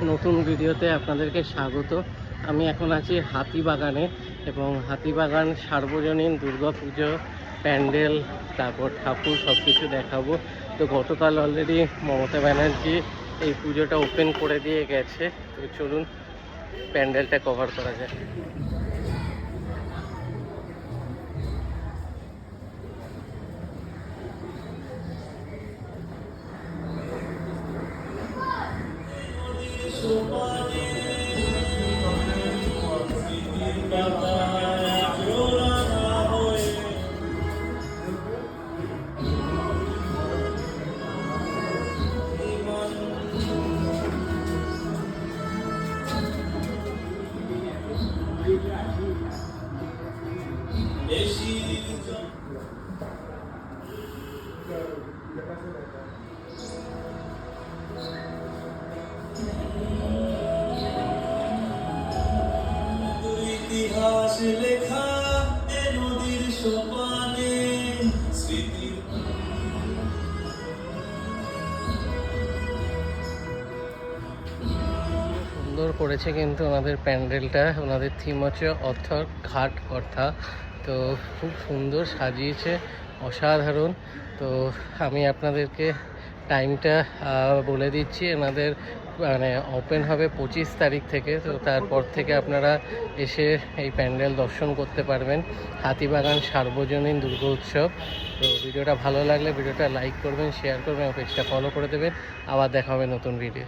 নতুন ভিডিওতে আপনাদেরকে স্বাগত। আমি এখন আছি হাতিবাগানে এবং হাতিবাগান সার্বজনীন দুর্গাপুজো প্যান্ডেল, তারপর ঠাকুর সব কিছু দেখাবো। তো গতকাল অলরেডি মমতা ব্যানার্জি এই পুজোটা ওপেন করে দিয়ে গেছে। তো চলুন প্যান্ডেলটা কভার করা যায়। ইতিহাস লেখা এ নদীর সোপানে স্মৃতি। সুন্দর করেছে কিন্তু ওনাদের প্যান্ডেলটা। ওনাদের থিম হচ্ছে অর্থর ঘাট কথা। তো খুব সুন্দর সাজিয়েছে, অসাধারণ। তো আমি আপনাদেরকে টাইমটা বলে দিচ্ছি। ওনাদের মানে ওপেন হবে 25 তারিখ থেকে। তো তারপর থেকে আপনারা এসে এই প্যান্ডেল দর্শন করতে পারবেন। হাতিবাগান সার্বজনীন দুর্গা উৎসব। তো ভিডিওটা ভালো লাগলে ভিডিওটা লাইক করবেন, শেয়ার করবেন, পেজটা ফলো করে দেবেন। আবার দেখা হবে নতুন ভিডিও।